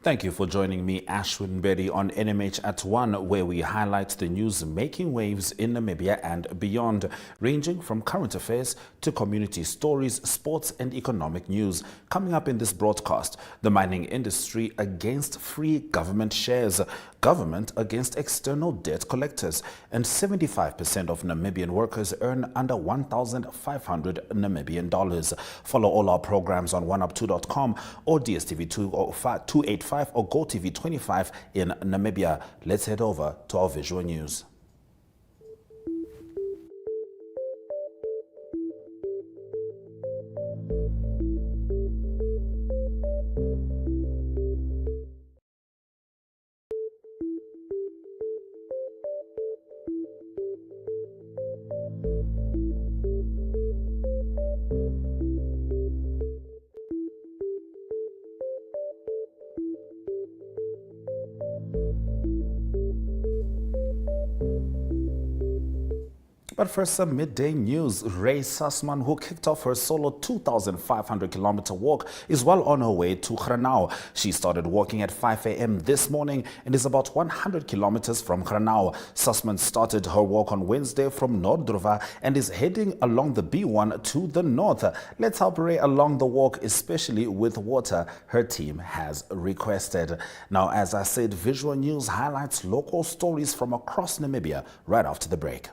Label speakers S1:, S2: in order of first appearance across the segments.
S1: Thank you for joining me, Ashwin Bedi, on NMH at 1, where we highlight the news making waves in Namibia and beyond, ranging from current affairs to community stories, sports and economic news. Coming up in this broadcast, the mining industry against free government shares, government against external debt collectors, and 75% of Namibian workers earn under 1,500 Namibian dollars. Follow all our programs on oneup2.com or DSTV 285 or GoTV 25 in Namibia. Let's head over to our visual news. But first, some midday news. Ray Sussman, who kicked off her solo 2,500-kilometer walk, is well on her way to Granau. She started walking at 5 a.m. this morning and is about 100 kilometers from Granau. Sussman started her walk on Wednesday from Nordruva and is heading along the B1 to the north. Let's help Ray along the walk, especially with water, her team has requested. Now, as I said, visual news highlights local stories from across Namibia right after the break.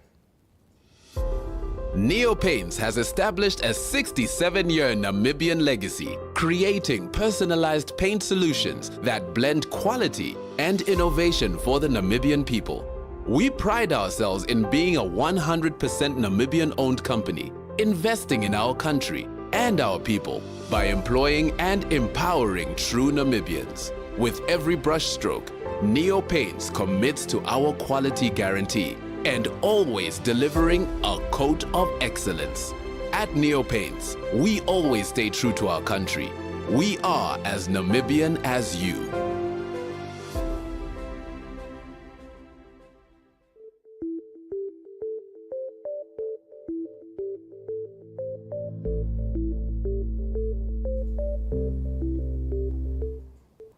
S2: Neo Paints has established a 67-year Namibian legacy, creating personalized paint solutions that blend quality and innovation for the Namibian people. We pride ourselves in being a 100% Namibian-owned company, investing in our country and our people by employing and empowering true Namibians. With every brushstroke, Neo Paints commits to our quality guarantee and always delivering a coat of excellence. At Neo Paints, we always stay true to our country. We are as Namibian as you.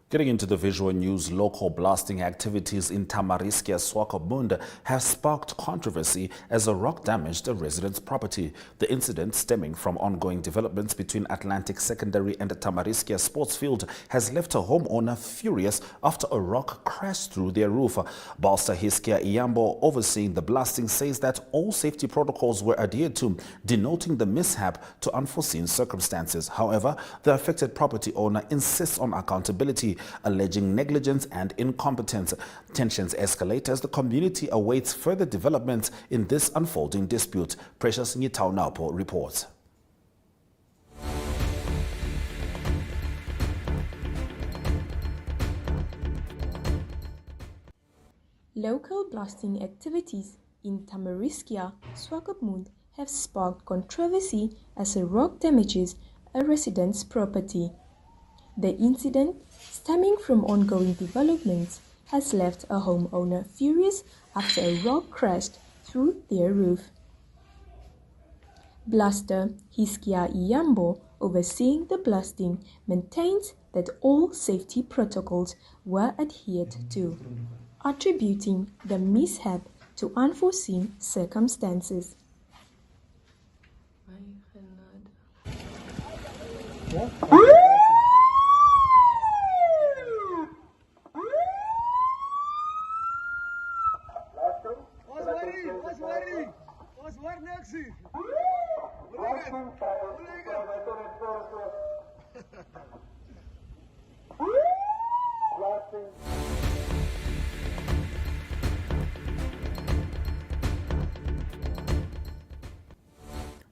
S1: Getting into the visual news, local blasting activities in Tamariskia, Swakopmund have sparked controversy as a rock damaged a resident's property. The incident, stemming from ongoing developments between Atlantic Secondary and Tamariskia Sports Field, has left a homeowner furious after a rock crashed through their roof. Balster Hiskia Iyambo, overseeing the blasting, says that all safety protocols were adhered to, denoting the mishap to unforeseen circumstances. However, the affected property owner insists on accountability, alleging negligence and incompetence. Tensions escalate as the community awaits further developments in this unfolding dispute. Precious Nyitaunapo reports.
S3: Local blasting activities in Tamariskia, Swakopmund have sparked controversy as a rock damages a resident's property. The incident, stemming from ongoing developments, has left a homeowner furious after a rock crashed through their roof. Blaster Hiskia Iyambo, overseeing the blasting, maintains that all safety protocols were adhered to, attributing the mishap to unforeseen circumstances.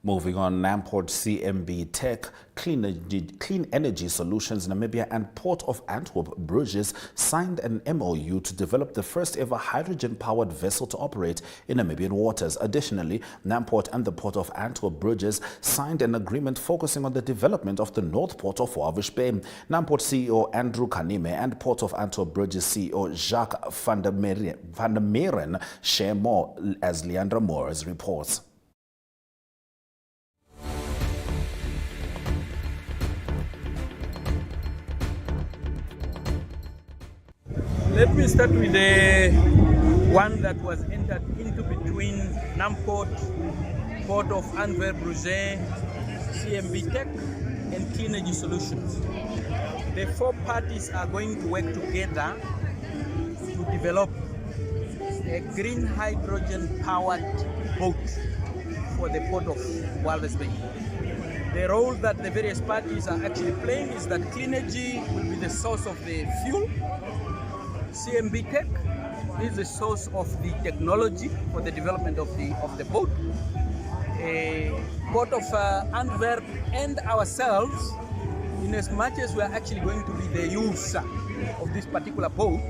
S1: Moving on, Namport CMB Tech, Clean Energy Solutions Namibia and Port of Antwerp Bruges signed an MOU to develop the first ever hydrogen-powered vessel to operate in Namibian waters. Additionally, Namport and the Port of Antwerp Bruges signed an agreement focusing on the development of the North Port of Walvis Bay. Namport CEO Andrew Kanime and Port of Antwerp Bruges CEO Jacques van der Meren share more, as Leandra Moores reports.
S4: Let me start with the one that was entered into between Namport, Port of Antwerp, Bruges, CMB Tech, and Clean Energy Solutions. The four parties are going to work together to develop a green hydrogen-powered boat for the Port of Walvis Bay. The role that the various parties are actually playing is that Clean Energy will be the source of the fuel. CMB Tech is the source of the technology for the development of the boat. Port of Antwerp and ourselves, in as much as we are actually going to be the user of this particular boat,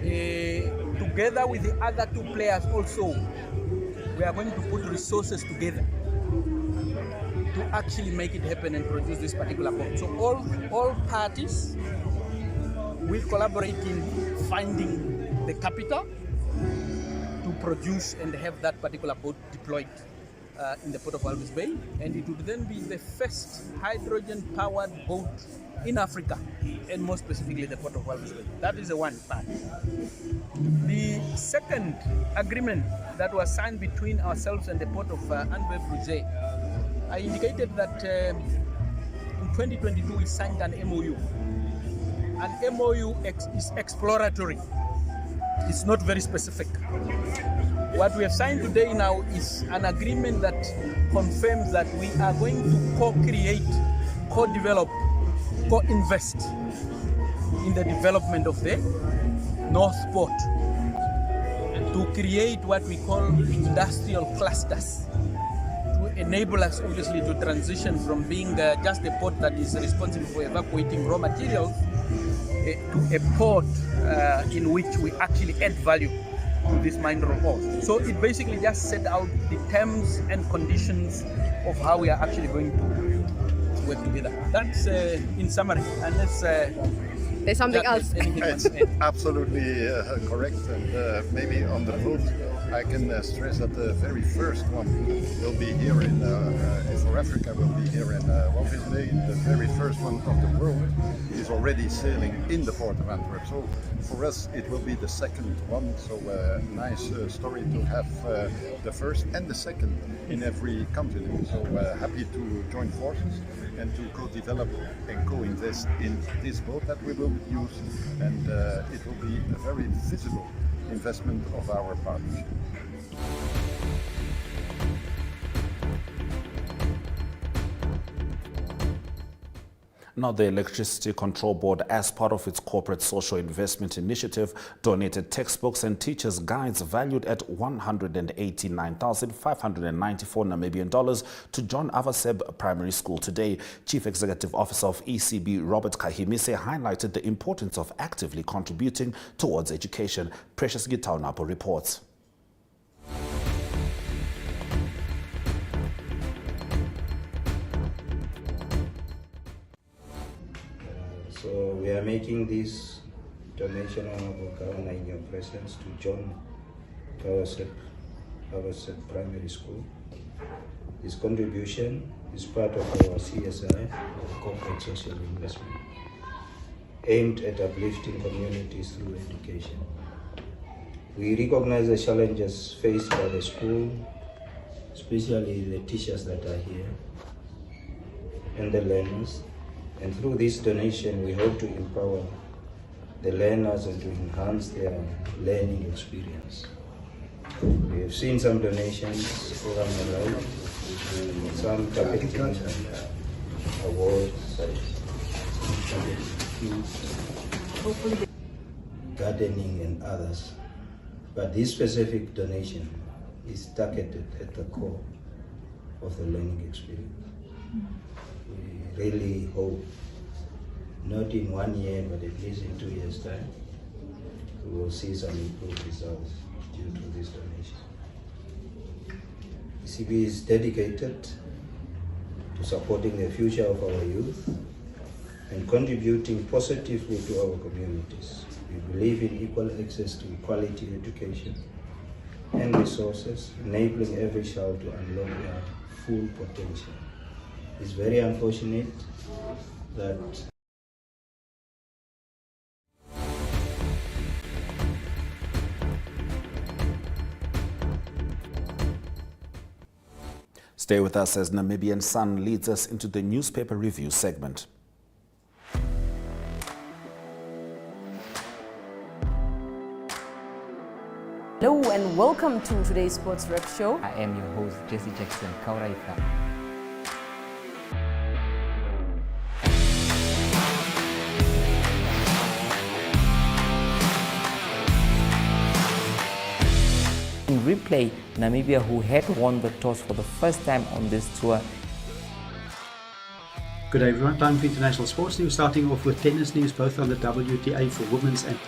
S4: together with the other two players also, we are going to put resources together to actually make it happen and produce this particular boat. So all parties will collaborate in finding the capital to produce and have that particular boat deployed in the Port of Walvis Bay, and it would then be the first hydrogen-powered boat in Africa, and more specifically the Port of Walvis Bay. That is the one part. The second agreement that was signed between ourselves and the Port of Antwerp Bruges, I indicated that in 2022 we signed an MOU. An MOU is exploratory. It's not very specific. What we have signed today now is an agreement that confirms that we are going to co-create, co-develop, co-invest in the development of the North Port to create what we call industrial clusters to enable us obviously to transition from being just a port that is responsible for evacuating raw materials to a port in which we actually add value to this mineral ore. So it basically just set out the terms and conditions of how we are actually going to work together. That's in summary. Unless
S5: there's something else.
S6: It's absolutely correct, and maybe on the vote I can stress that the very first one will be here in for Africa, will be here in Walvis Bay. The very first one of the world is already sailing in the port of Antwerp. So for us it will be the second one. So nice story to have the first and the second in every continent. So happy to join forces and to co-develop and co-invest in this boat that we will use, and it will be a very visible investment of our partnership.
S1: Now, the Electricity Control Board, as part of its corporate social investment initiative, donated textbooks and teachers' guides valued at 189,594 Namibian dollars to John Avaseb Primary School today. Chief Executive Officer of ECB, Robert Kahimise, highlighted the importance of actively contributing towards education. Precious Gitaunapo reports.
S7: So we are making this donation, Honorable Governor, in your presence to John Avaseb Primary School. This contribution is part of our CSI, corporate social investment, aimed at uplifting communities through education. We recognize the challenges faced by the school, especially the teachers that are here, and the learners. And through this donation, we hope to empower the learners and to enhance their learning experience. We have seen some donations over my life, some targeting awards, gardening and others. But this specific donation is targeted at the core of the learning experience. We really hope, not in 1 year, but at least in 2 years' time, we will see some improved results due to this donation. ECB is dedicated to supporting the future of our youth and contributing positively to our communities. We believe in equal access to quality education and resources, enabling every child to unlock their full potential. It's very unfortunate that
S1: Stay with us as Namibian Sun leads us into the newspaper review segment.
S8: Hello and welcome to today's Sports Rep Show.
S9: I am your host, Jesse Jackson Kauraika. In replay, Namibia, who had won the toss for the first time on this tour.
S10: Good day everyone, time for international sports news, starting off with tennis news, both on the WTA for women's and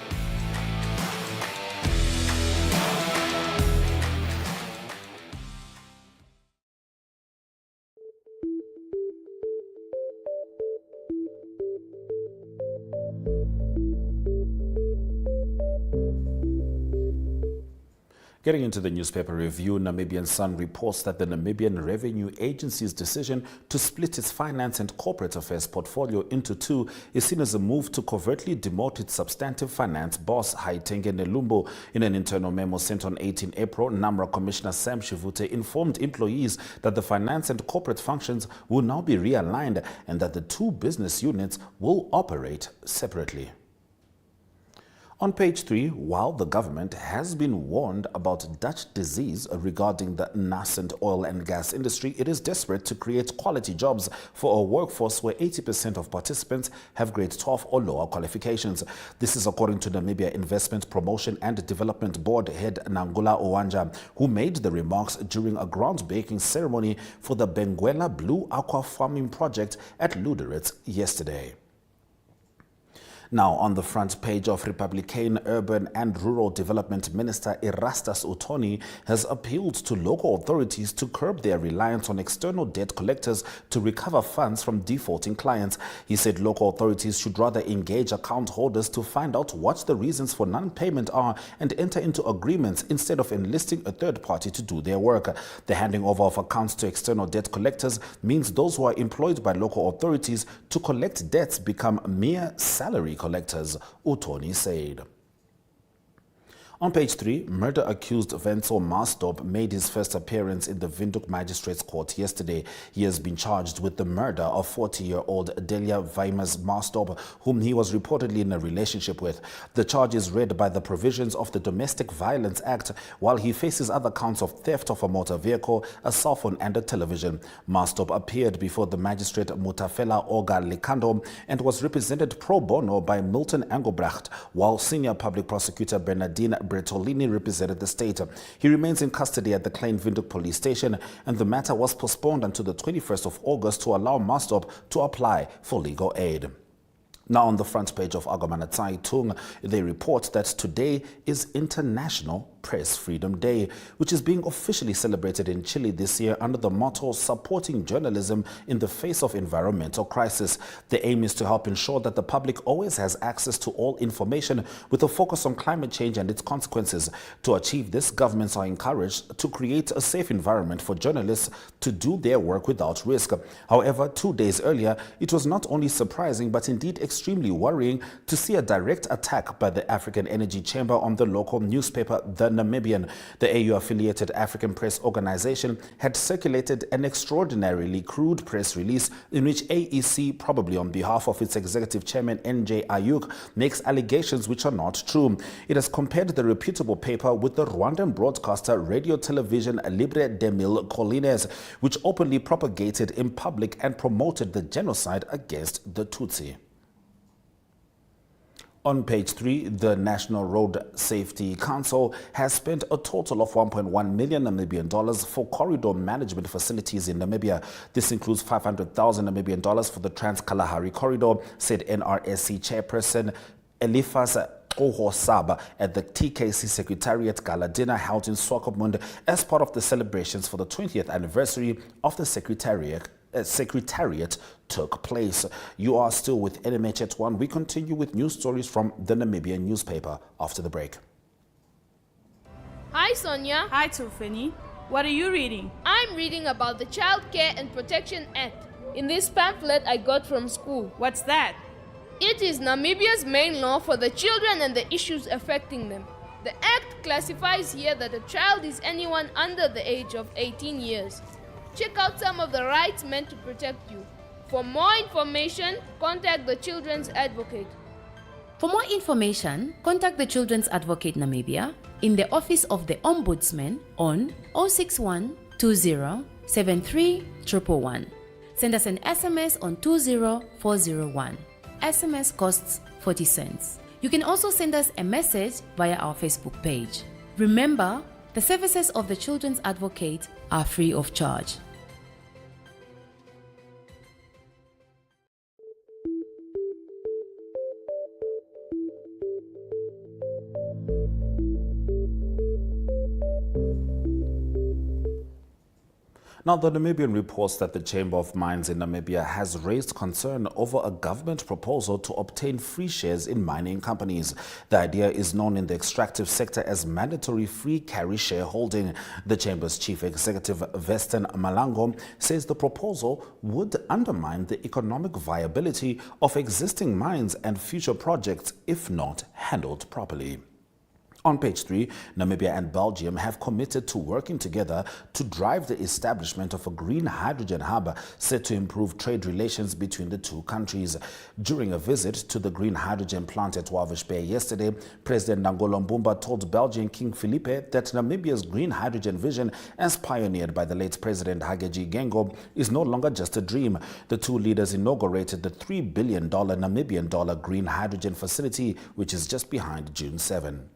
S1: Getting into the newspaper review, Namibian Sun reports that the Namibian Revenue Agency's decision to split its finance and corporate affairs portfolio into two is seen as a move to covertly demote its substantive finance boss, Haitenge Nelumbo. In an internal memo sent on 18 April, NAMRA Commissioner Sam Shivute informed employees that the finance and corporate functions will now be realigned and that the two business units will operate separately. On page 3, while the government has been warned about Dutch disease regarding the nascent oil and gas industry, it is desperate to create quality jobs for a workforce where 80% of participants have grade 12 or lower qualifications. This is according to Namibia Investment Promotion and Development Board head Nangula Owanja, who made the remarks during a groundbreaking ceremony for the Benguela Blue Aqua Farming Project at Luderitz yesterday. Now, on the front page of Republican Urban and Rural Development Minister Erastus Uthoni has appealed to local authorities to curb their reliance on external debt collectors to recover funds from defaulting clients. He said local authorities should rather engage account holders to find out what the reasons for non-payment are and enter into agreements instead of enlisting a third party to do their work. The handing over of accounts to external debt collectors means those who are employed by local authorities to collect debts become mere salary collectors, Uthoni said. On page 3, murder-accused Venso Marsdorp made his first appearance in the Windhoek Magistrates Court yesterday. He has been charged with the murder of 40-year-old Delia Weimers Marsdorp, whom he was reportedly in a relationship with. The charge is read by the provisions of the Domestic Violence Act, while he faces other counts of theft of a motor vehicle, a cell phone and a television. Marsdorp appeared before the magistrate Mutafela Olga Lekando and was represented pro bono by Milton Engelbrecht, while senior public prosecutor Bernardine Bretolini represented the state. He remains in custody at the Klein Windhoek police station, and the matter was postponed until the 21st of August to allow Marsdorp to apply for legal aid. Now, on the front page of Agomana Zeitung, they report that today is International Press Freedom Day, which is being officially celebrated in Chile this year under the motto "Supporting Journalism in the Face of Environmental Crisis." The aim is to help ensure that the public always has access to all information with a focus on climate change and its consequences. To achieve this, governments are encouraged to create a safe environment for journalists to do their work without risk. However, 2 days earlier, it was not only surprising but indeed extremely worrying to see a direct attack by the African Energy Chamber on the local newspaper, The Namibian. The AU-affiliated African Press Organization had circulated an extraordinarily crude press release in which AEC, probably on behalf of its executive chairman NJ Ayuk, makes allegations which are not true. It has compared the reputable paper with the Rwandan broadcaster Radio Television Libre de Mille Collines, which openly propagated in public and promoted the genocide against the Tutsi. On page 3, the National Road Safety Council has spent a total of 1.1 million Namibian dollars for corridor management facilities in Namibia. This includes 500,000 Namibian dollars for the Trans-Kalahari Corridor, said NRSC chairperson Elifas Saba at the TKC Secretariat Gala dinner held in Swakopmund as part of the celebrations for the 20th anniversary of the Secretariat took place. You are still with NMH at 1. We continue with news stories from the Namibian newspaper after the break.
S11: Hi Sonia.
S12: Hi Tufeni. What are you reading?
S11: I'm reading about the Child Care and Protection Act. In this pamphlet I got from school.
S12: What's that?
S11: It is Namibia's main law for the children and the issues affecting them. The act classifies here that a child is anyone under the age of 18 years. Check out some of the rights meant to protect you. For more information, contact the Children's Advocate.
S13: For more information, contact the Children's Advocate Namibia in the Office of the Ombudsman on 061 20 73 111. Send us an SMS on 20401. SMS costs 40 cents. You can also send us a message via our Facebook page. Remember, the services of the Children's Advocate are free of charge.
S1: Now, the Namibian reports that the Chamber of Mines in Namibia has raised concern over a government proposal to obtain free shares in mining companies. The idea is known in the extractive sector as mandatory free carry shareholding. The Chamber's chief executive, Veston Malango, says the proposal would undermine the economic viability of existing mines and future projects if not handled properly. On page 3, Namibia and Belgium have committed to working together to drive the establishment of a green hydrogen hub set to improve trade relations between the two countries. During a visit to the green hydrogen plant at Walvis Bay yesterday, President Nangolo Mbumba told Belgian King Felipe that Namibia's green hydrogen vision, as pioneered by the late President Hage Geingob, is no longer just a dream. The two leaders inaugurated the $3 billion Namibian dollar green hydrogen facility, which is just behind June 7.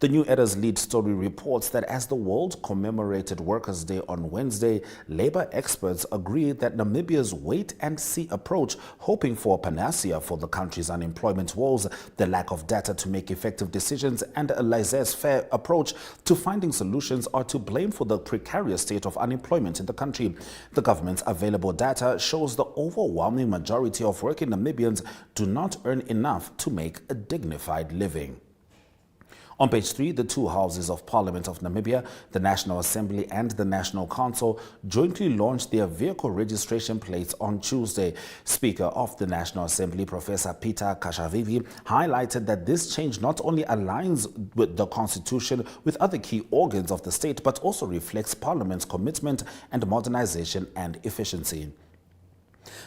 S1: The New Era's lead story reports that as the world commemorated Workers' Day on Wednesday, labor experts agree that Namibia's wait-and-see approach, hoping for a panacea for the country's unemployment woes, the lack of data to make effective decisions, and a laissez-faire approach to finding solutions are to blame for the precarious state of unemployment in the country. The government's available data shows the overwhelming majority of working Namibians do not earn enough to make a dignified living. On page 3, the two houses of Parliament of Namibia, the National Assembly and the National Council, jointly launched their vehicle registration plates on Tuesday. Speaker of the National Assembly, Professor Peter Kashavivi, highlighted that this change not only aligns with the Constitution with other key organs of the state, but also reflects Parliament's commitment and modernization and efficiency.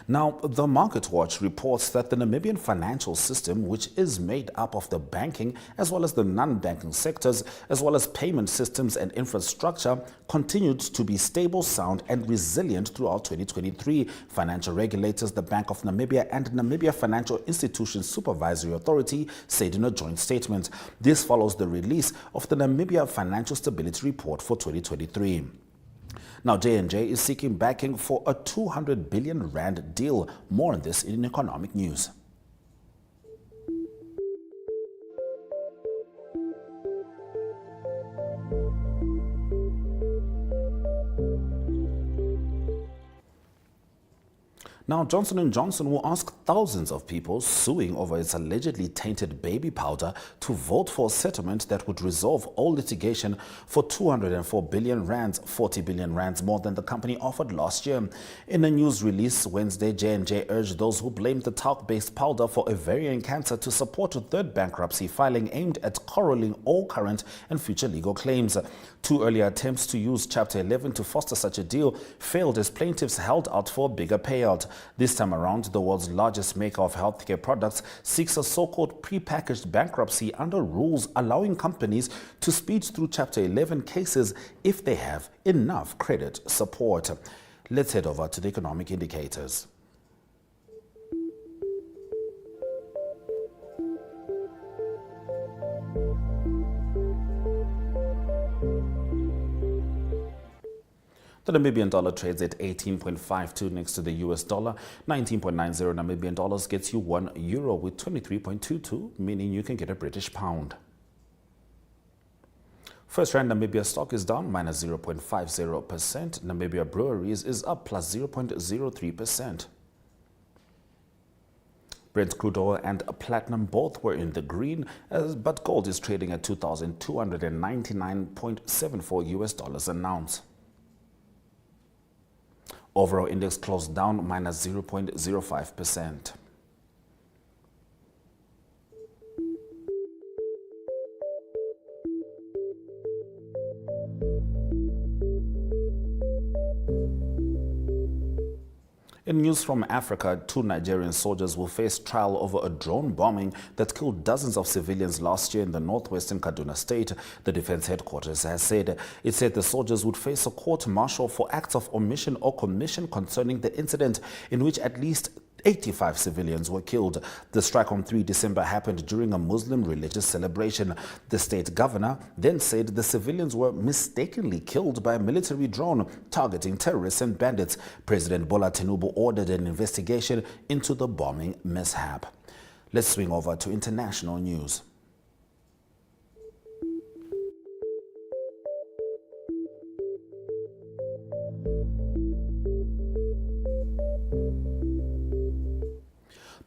S1: Now, the Market Watch reports that the Namibian financial system, which is made up of the banking as well as the non-banking sectors, as well as payment systems and infrastructure, continued to be stable, sound and resilient throughout 2023. Financial regulators, the Bank of Namibia and Namibia Financial Institutions Supervisory Authority said in a joint statement. This follows the release of the Namibia Financial Stability Report for 2023. Now, J&J is seeking backing for a 200 billion rand deal. More on this in economic news. Now, Johnson & Johnson will ask thousands of people suing over its allegedly tainted baby powder to vote for a settlement that would resolve all litigation for 204 billion rands, 40 billion rands more than the company offered last year. In a news release Wednesday, J&J urged those who blamed the talc-based powder for ovarian cancer to support a third bankruptcy filing aimed at corralling all current and future legal claims. Two earlier attempts to use Chapter 11 to foster such a deal failed as plaintiffs held out for a bigger payout. This time around, the world's largest maker of healthcare products seeks a so-called prepackaged bankruptcy under rules allowing companies to speed through Chapter 11 cases if they have enough credit support. Let's head over to the economic indicators. The Namibian dollar trades at 18.52 next to the US dollar. 19.90 Namibian dollars gets you €1 with 23.22, meaning you can get a British pound. First Rand Namibia stock is down minus 0.50%. Namibia Breweries is up plus 0.03%. Brent crude oil and platinum both were in the green, but gold is trading at $2,299.74 US an ounce. Overall index closed down minus 0.05%. In news from Africa, 2 Nigerian soldiers will face trial over a drone bombing that killed dozens of civilians last year in the northwestern Kaduna state, the defense headquarters has said. It said the soldiers would face a court-martial for acts of omission or commission concerning the incident in which at least 85 civilians were killed. The strike on 3 December happened during a Muslim religious celebration. The state governor then said the civilians were mistakenly killed by a military drone targeting terrorists and bandits. President Bola Tinubu ordered an investigation into the bombing mishap. Let's swing over to international news.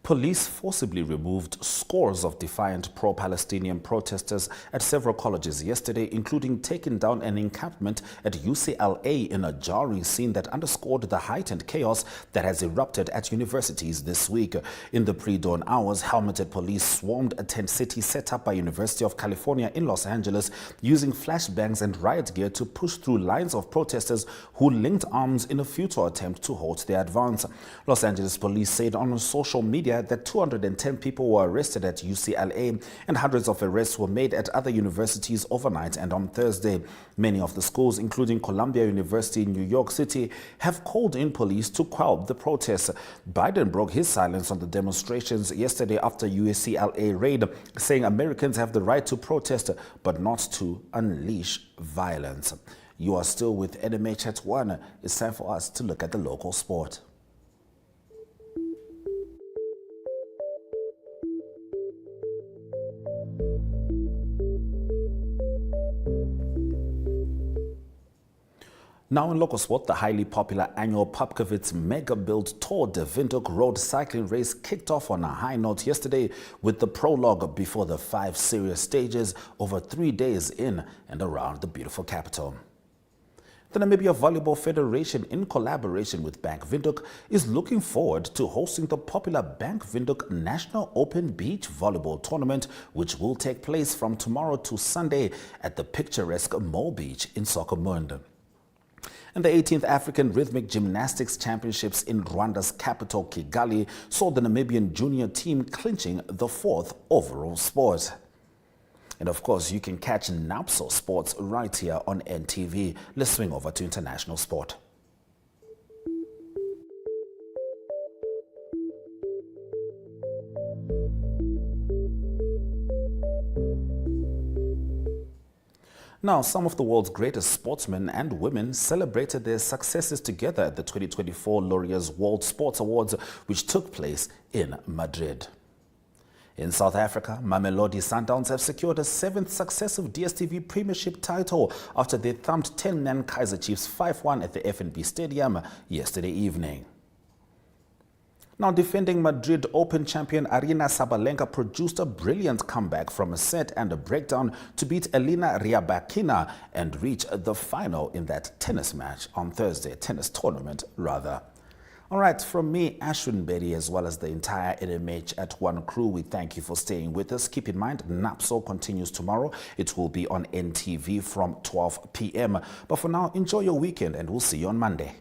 S1: Police forcibly removed scores of defiant pro-Palestinian protesters at several colleges yesterday, including taking down an encampment at UCLA in a jarring scene that underscored the heightened chaos that has erupted at universities this week. In the pre-dawn hours, helmeted police swarmed a tent city set up by University of California in Los Angeles, using flashbangs and riot gear to push through lines of protesters who linked arms in a futile attempt to halt their advance. Los Angeles police said on social media that 210 people were arrested at UCLA and hundreds of arrests were made at other universities overnight and on Thursday. Many of the schools, including Columbia University in New York City, have called in police to quell the protests. Biden broke his silence on the demonstrations yesterday after UCLA raid, saying Americans have the right to protest but not to unleash violence. You are still with NMH at 1. It's time for us to look at the local sport. Now in local sport, the highly popular annual Popkevitz Mega Build Tour de Windhoek road cycling race kicked off on a high note yesterday with the prologue before the 5 serious stages over 3 days in and around the beautiful capital. The Namibia Volleyball Federation, in collaboration with Bank Windhoek, is looking forward to hosting the popular Bank Windhoek National Open Beach Volleyball Tournament, which will take place from tomorrow to Sunday at the picturesque Mo Beach in Swakopmund. And the 18th African Rhythmic Gymnastics Championships in Rwanda's capital, Kigali, saw the Namibian junior team clinching the 4th overall spot. And of course, you can catch NAPSO Sports right here on NTV. Let's swing over to international sport. Now, some of the world's greatest sportsmen and women celebrated their successes together at the 2024 Laureus World Sports Awards, which took place in Madrid. In South Africa, Mamelodi Sundowns have secured a 7th successive DStv Premiership title after they thumped 10-man Kaizer Chiefs 5-1 at the FNB Stadium yesterday evening. Now, defending Madrid Open champion Aryna Sabalenka produced a brilliant comeback from a set and a breakdown to beat Elena Rybakina and reach the final in that tennis tournament. All right, from me, Ashwin Bedi, as well as the entire NMH at 1 crew, we thank you for staying with us. Keep in mind, NAPSO continues tomorrow. It will be on NTV from 12 p.m. But for now, enjoy your weekend and we'll see you on Monday.